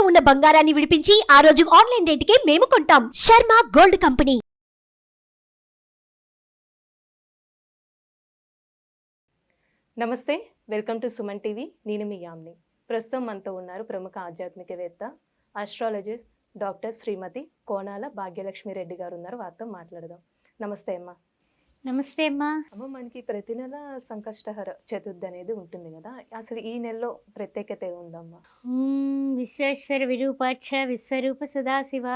ఉన్న బంగారాన్ని విడిపించి ఆ రోజు ఆన్లైన్ రేటుకే మేము కొంటాం. Sharma gold company. నమస్తే, వెల్కమ్ టు సుమన్ టీవీ. నేను మీ యామ్ని. ప్రస్తుతం మనతో ఉన్నారు ప్రముఖ ఆధ్యాత్మికవేత్త, ఆస్ట్రాలజిస్ట్ డాక్టర్ శ్రీమతి కోనాల భాగ్యలక్ష్మి రెడ్డి గారు ఉన్నారు. వారితో మాట్లాడదాం. నమస్తే అమ్మా. నమస్తే అమ్మా. అమ్మ, మనకి ప్రతి నెల సంకష్టహర చతుర్థి అనేది ఉంటుంది కదా, అసలు ఈ నెలలో ప్రత్యేకత ఉందమ్మా? విశ్వేశ్వర విరూపాక్ష విశ్వరూప సదాశివ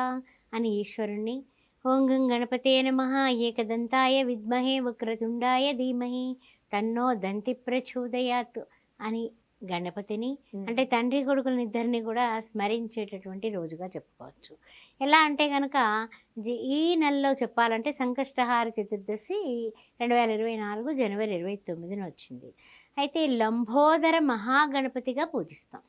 అని ఈశ్వరుణ్ణి, ఓం గం గణపతే నమః ఏకదంతాయ విద్మహే వక్రతుండాయ ధీమహి తన్నో దంతి ప్రచోదయాత్ అని గణపతిని అంటే తండ్రి కొడుకులని ఇద్దరిని కూడా స్మరించేటటువంటి రోజుగా చెప్పుకోవచ్చు. ఎలా అంటే కనుక ఈ నెలలో చెప్పాలంటే సంకష్టహార చతుర్దశి 2024 జనవరి 29న వచ్చింది. అయితే లంబోదర మహాగణపతిగా పూజిస్తాం.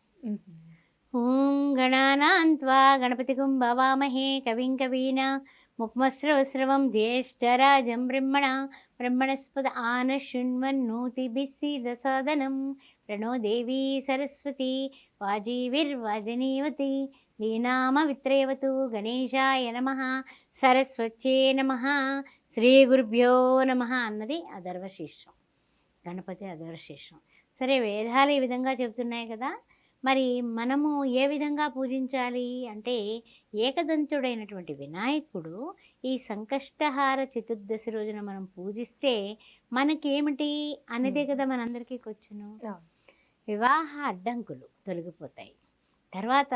ఓం గణానాన్త్వా గణపతిగుం భవామహే కవిం కవీనా ముక్మస్రవస్రవం జ్యేష్ఠరాజం బ్రహ్మణస్పద ఆన శృణ్వన్నోతిభిస్సీదసాదనం ప్రణో దేవీ సరస్వతి వాజీవిర్వాజనీవతి ధీనామ విత్రయవతు గణేశాయ నమః సరస్వత్యే నమః శ్రీ గురుభ్యో నమః అన్నది అథర్వశీర్షం. గణపతి అథర్వశీర్షం. సరే, వేదాలు ఈ విధంగా చెబుతున్నాయి కదా, మరి మనము ఏ విధంగా పూజించాలి అంటే ఏకదంతుడైనటువంటి వినాయకుడు ఈ సంకష్టహార చతుర్దశి రోజున మనం పూజిస్తే మనకేమిటి అనేదే కదా మనందరికీ వచ్చును. వివాహ అడ్డంకులు తొలగిపోతాయి. తర్వాత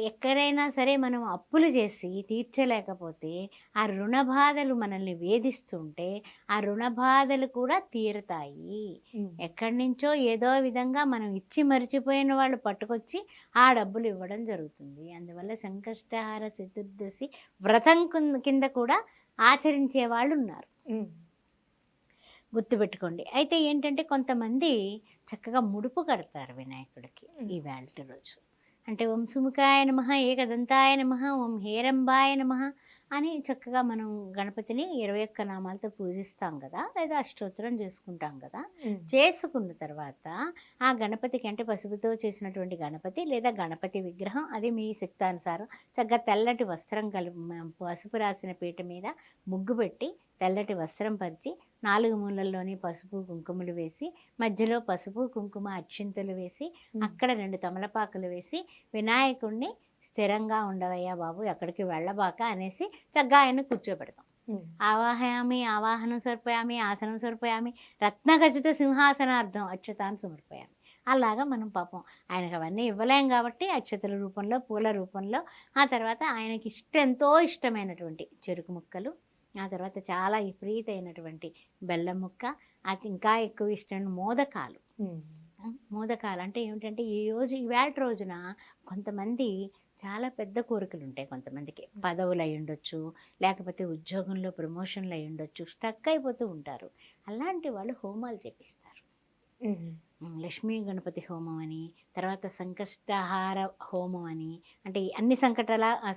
ఎక్కడైనా సరే మనం అప్పులు చేసి తీర్చలేకపోతే ఆ రుణ బాధలు మనల్ని వేధిస్తుంటే ఆ రుణ బాధలు కూడా తీరుతాయి. ఎక్కడి నుంచో ఏదో విధంగా మనం ఇచ్చి మర్చిపోయిన వాళ్ళు పట్టుకొచ్చి ఆ డబ్బులు ఇవ్వడం జరుగుతుంది. అందువల్ల సంకష్టహార చతుర్దశి వ్రతం కింద కూడా ఆచరించే వాళ్ళు ఉన్నారు, గుర్తుపెట్టుకోండి. అయితే ఏంటంటే కొంతమంది చక్కగా ముడుపు కడతారు వినాయకుడికి ఈ వేళ రోజు. అంటే ఓం సుముఖాయ నమః ఏకదంతాయ నమః ఓం హేరంబాయ నమః అని చక్కగా మనం గణపతిని 21 నామాలతో పూజిస్తాం కదా, లేదా అష్టోత్తరం చేసుకుంటాం కదా. చేసుకున్న తర్వాత ఆ గణపతికి అంటే పసుపుతో చేసినటువంటి గణపతి లేదా గణపతి విగ్రహం, అది మీ శక్తానుసారం చక్కగా తెల్లటి వస్త్రం పసుపు రాసిన పీట మీద ముగ్గు పెట్టి తెల్లటి వస్త్రం పరిచి 4 మూలల్లోని పసుపు కుంకుమలు వేసి మధ్యలో పసుపు కుంకుమ అక్షింతలు వేసి అక్కడ 2 తమలపాకులు వేసి వినాయకుడిని స్థిరంగా ఉండవయ్యా బాబు, ఎక్కడికి వెళ్ళబాక అనేసి చక్కగా ఆయన కూర్చోబెడతాం. ఆవాహయామి ఆవాహనం సమర్పయామి ఆసనం సమర్పయామి రత్నఖచిత సింహాసనార్థం అక్షతాన్ని సమర్పయామి. అలాగా మనం పాపం ఆయనకు అవన్నీ ఇవ్వలేం కాబట్టి అక్షతల రూపంలో పూల రూపంలో, ఆ తర్వాత ఆయనకి ఎంతో ఇష్టమైనటువంటి చెరుకు ముక్కలు, ఆ తర్వాత చాలా విపరీతమైనటువంటి బెల్లం ముక్క, అది ఇంకా ఎక్కువ ఇష్టమైన మోదకాలు. మోదకాలు అంటే ఏమిటంటే ఈవేళ రోజున కొంతమంది చాలా పెద్ద కోరికలు ఉంటాయి. కొంతమందికి పదవులు అయి ఉండొచ్చు, లేకపోతే ఉద్యోగంలో ప్రమోషన్లు అయి ఉండొచ్చు, స్టక్ అయిపోతూ ఉంటారు. అలాంటి వాళ్ళు హోమాలు చేపిస్తారు. లక్ష్మీ గణపతి హోమం అని, తర్వాత సంకష్టహార హోమం అని, అంటే అన్ని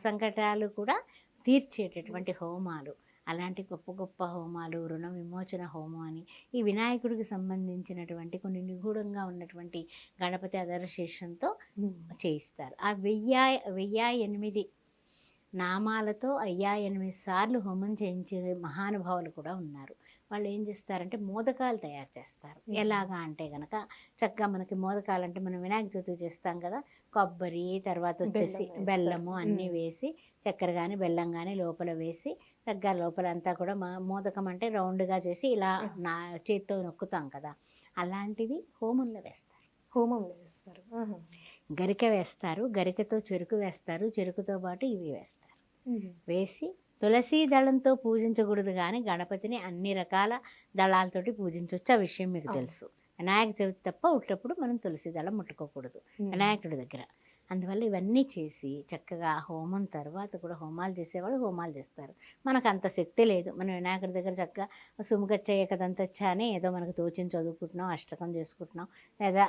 సంకటాలు కూడా తీర్చేటటువంటి హోమాలు, అలాంటి గొప్ప గొప్ప హోమాలు, రుణ విమోచన హోమం అని ఈ వినాయకుడికి సంబంధించినటువంటి కొన్ని నిగూఢంగా ఉన్నటువంటి గణపతి అధరశీర్షంతో చేయిస్తారు. ఆ 1008 నామాలతో 1008 సార్లు హోమం చేయించే మహానుభావులు కూడా ఉన్నారు. వాళ్ళు ఏం చేస్తారంటే మోదకాలు తయారు చేస్తారు. ఎలాగా అంటే కనుక చక్కగా మనకి మోదకాలు అంటే మనం వినాయక చవితి చేస్తాం కదా, కొబ్బరి తర్వాత వచ్చేసి బెల్లము అన్నీ వేసి, చక్కెర కానీ బెల్లం కానీ లోపల వేసి చక్కగా లోపలంతా కూడా మోదకం అంటే రౌండ్గా చేసి ఇలా నా చేతితో నొక్కుతాం కదా, అలాంటిది హోమంలో వేస్తారు. గరిక వేస్తారు, గరికతో చెరుకు వేస్తారు, చెరుకుతో పాటు ఇవి వేస్తారు. వేసి తులసి దళంతో పూజించకూడదు కానీ గణపతిని అన్ని రకాల దళాలతోటి పూజించవచ్చు. ఆ విషయం మీకు తెలుసు. వినాయక చవితి తప్ప ఉట్టప్పుడు మనం తులసి దళం ముట్టుకోకూడదు వినాయకుడి దగ్గర. అందువల్ల ఇవన్నీ చేసి చక్కగా హోమం తర్వాత కూడా హోమాలు చేసేవాళ్ళు హోమాలు చేస్తారు. మనకు అంత శక్తి లేదు. మనం వినాయకుడి దగ్గర చక్కగా సుముఖచ్చ ఏకదంతచ్చ అని ఏదో మనకు తోచిన చదువుకుంటున్నాం, అష్టకం చేసుకుంటున్నాం, లేదా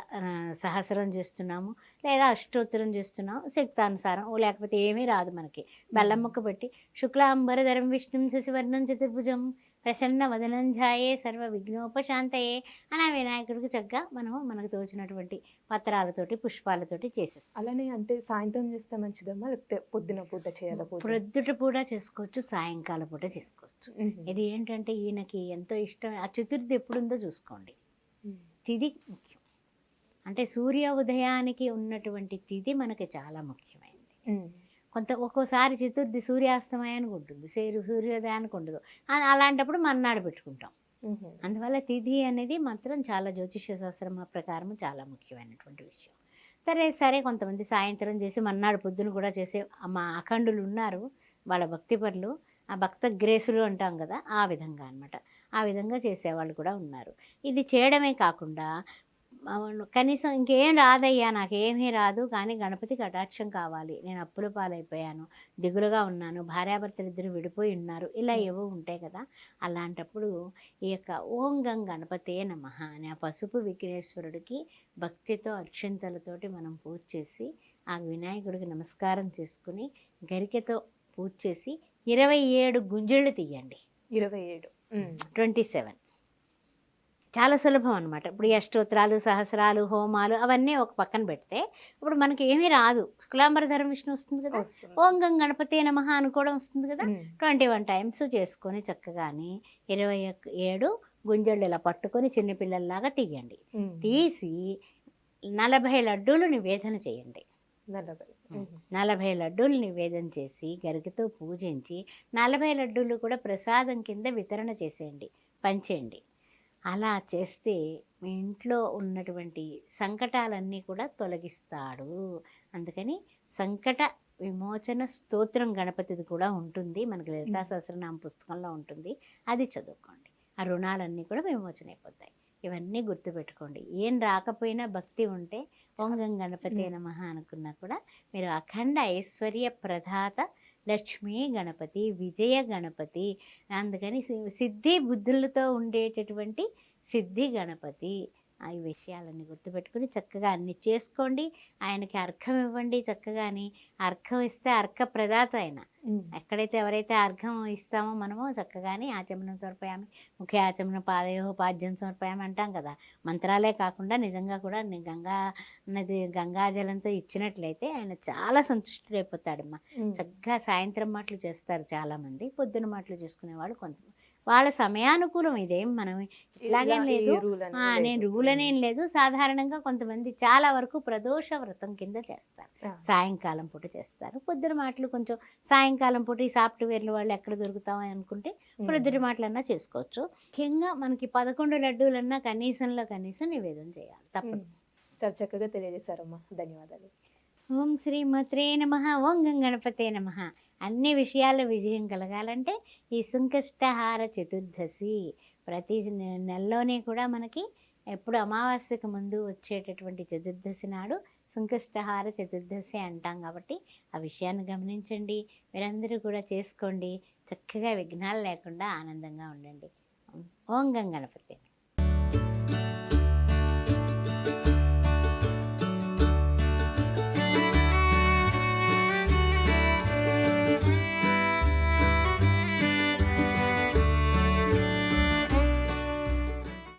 సహస్రం చేస్తున్నాము, లేదా అష్టోత్తరం చేస్తున్నాం శక్తానుసారం, లేకపోతే ఏమీ రాదు మనకి. బెల్లం ముక్క పెట్టి శుక్లాంబరధరం విష్ణుం శశివర్ణం చతుర్భుజం ప్రసన్న వదనంజాయే సర్వ విఘ్నోపశాంతయే అని ఆ వినాయకుడికి చక్కగా మనకు తోచినటువంటి పత్రాలతోటి పుష్పాలతోటి చేసేస్తాం. అలానే అంటే సాయంత్రం చేస్తే మంచిదమ్మా, లేకపోతే పొద్దున పూట చేయాలి పూజ? ప్రొద్దుట పూట చేసుకోవచ్చు, సాయంకాలం పూట చేసుకోవచ్చు. ఇది ఏంటంటే ఈయనకి ఎంతో ఇష్టం. ఆ చతుర్థి ఎప్పుడుందో చూసుకోండి. తిథి ముఖ్యం. అంటే సూర్య ఉదయానికి ఉన్నటువంటి తిథి మనకి చాలా ముఖ్యమైనది. ఒక్కోసారి చతుర్థి సూర్యాస్తమయానికి ఉంటుంది, సూర్యోదయానికి ఉండదు. అలాంటప్పుడు మర్నాడు పెట్టుకుంటాం. అందువల్ల తిథి అనేది మాత్రం చాలా జ్యోతిష్య శాస్త్రం ప్రకారం చాలా ముఖ్యమైనటువంటి విషయం. సరే కొంతమంది సాయంత్రం చేసి మర్నాడు పొద్దున కూడా చేసే మా అఖండులు ఉన్నారు, వాళ్ళ భక్తిపరులు, ఆ భక్త గ్రేసులు అంటాం కదా, ఆ విధంగా అన్నమాట. ఆ విధంగా చేసేవాళ్ళు కూడా ఉన్నారు. ఇది చేయడమే కాకుండా కనీసం ఇంకేం రాదయ్యా, నాకేమీ రాదు, కానీ గణపతి కటాక్షం కావాలి, నేను అప్పుల పాలైపోయాను, దిగులుగా ఉన్నాను, భార్యాభర్తలు ఇద్దరు విడిపోయి ఉన్నారు, ఇలా ఏవో ఉంటాయి కదా. అలాంటప్పుడు ఈ యొక్క ఓం గం గణపతే నమః అనే ఆ పసుపు విఘ్నేశ్వరుడికి భక్తితో అక్షింతలతోటి మనం పూజ చేసి ఆ వినాయకుడికి నమస్కారం చేసుకుని గరికెతో పూజ చేసి 27 గుంజళ్ళు తీయండి. 27 27 చాలా సులభం అనమాట. ఇప్పుడు ఈ అష్టోత్తరాలు, సహస్రాలు, హోమాలు అవన్నీ ఒక పక్కన పెడితే ఇప్పుడు మనకి ఏమీ రాదు. శుక్లాంబరధరం విష్ణు వస్తుంది కదా, ఓం గం గణపతే నమః అనుకోవడం వస్తుంది కదా. 21 టైమ్స్ చేసుకొని చక్కగాని 27 గుంజళ్ళు ఇలా పట్టుకొని చిన్నపిల్లల్లాగా తీయండి. తీసి 40 లడ్డూలు నివేదన చేయండి. 40 లడ్డూలు నివేదన చేసి గరికతో పూజించి 40 లడ్డూలు కూడా ప్రసాదం కింద వితరణ చేసేయండి, పంచేయండి. అలా చేస్తే మీ ఇంట్లో ఉన్నటువంటి సంకటాలన్నీ కూడా తొలగిస్తాడు. అందుకని సంకట విమోచన స్తోత్రం గణపతిది కూడా ఉంటుంది, మనకి లలితా సహస్రనామ పుస్తకంలో ఉంటుంది, అది చదువుకోండి. ఆ రుణాలన్నీ కూడా విమోచన అయిపోతాయి. ఇవన్నీ గుర్తుపెట్టుకోండి. ఏం రాకపోయినా భక్తి ఉంటే ఓం గం గణపతే నమః అనుకున్నా కూడా మీరు అఖండ ఐశ్వర్య ప్రదాత లక్ష్మీ గణపతి, విజయ గణపతి, అందుకని సిద్ధి బుద్ధులతో ఉండేటటువంటి సిద్ధి గణపతి. ఈ విషయాలన్నీ గుర్తుపెట్టుకుని చక్కగా అన్ని చేసుకోండి. ఆయనకి అర్ఘం ఇవ్వండి. చక్కగాని అర్ఘం ఇస్తే అర్ఘ ప్రదాత ఆయన. ఎక్కడైతే ఎవరైతే అర్ఘం ఇస్తామో మనము చక్కగాని ఆచమనం సమర్పయామి, ముఖ్య ఆచమనం పాదయో పాద్యం సమర్పయామి అంటాం కదా. మంత్రాలే కాకుండా నిజంగా కూడా గంగాజలంతో ఇచ్చినట్లయితే ఆయన చాలా సంతుష్టుడైపోతాడమ్మా. చక్కగా సాయంత్రం మాటలు చేస్తారు చాలామంది, పొద్దున మాటలు చేసుకునే వాళ్ళు కొంతమంది. వాళ్ళ సమయానుకూలం, ఇదేం మనం ఇట్లాగేం లేదు, నేను రూల్ అనేం లేదు. సాధారణంగా కొంతమంది చాలా వరకు ప్రదోష వ్రతం కింద చేస్తారు, సాయంకాలం పూట చేస్తారు. పొద్దున మాటలు కొంచెం సాయంకాలం పూట ఈ సాఫ్ట్వేర్లు వాళ్ళు ఎక్కడ దొరుకుతామని అనుకుంటే పొద్దున మాటలన్నా చేసుకోవచ్చు. ముఖ్యంగా మనకి 11 లడ్డూలన్నా కనీసంలో కనీసం నివేదన చేయాలి, తప్పదు. చాలా చక్కగా తెలియజేశారమ్మా, ధన్యవాదాలు. ఓం శ్రీ మాత్రే నమః, ఓం గం గణపతే నమః. అన్ని విషయాల్లో విజయం కలగాలంటే ఈ సంకష్టహార చతుర్దశి ప్రతి నెలలోనే కూడా మనకి ఎప్పుడు అమావాస్యకు ముందు వచ్చేటటువంటి చతుర్దశి నాడు సంకష్టహార చతుర్దశి అంటాం. కాబట్టి ఆ విషయాన్ని గమనించండి, మీరందరూ కూడా చేసుకోండి. చక్కగా విఘ్నాలు లేకుండా ఆనందంగా ఉండండి. ఓం గం గణపతే.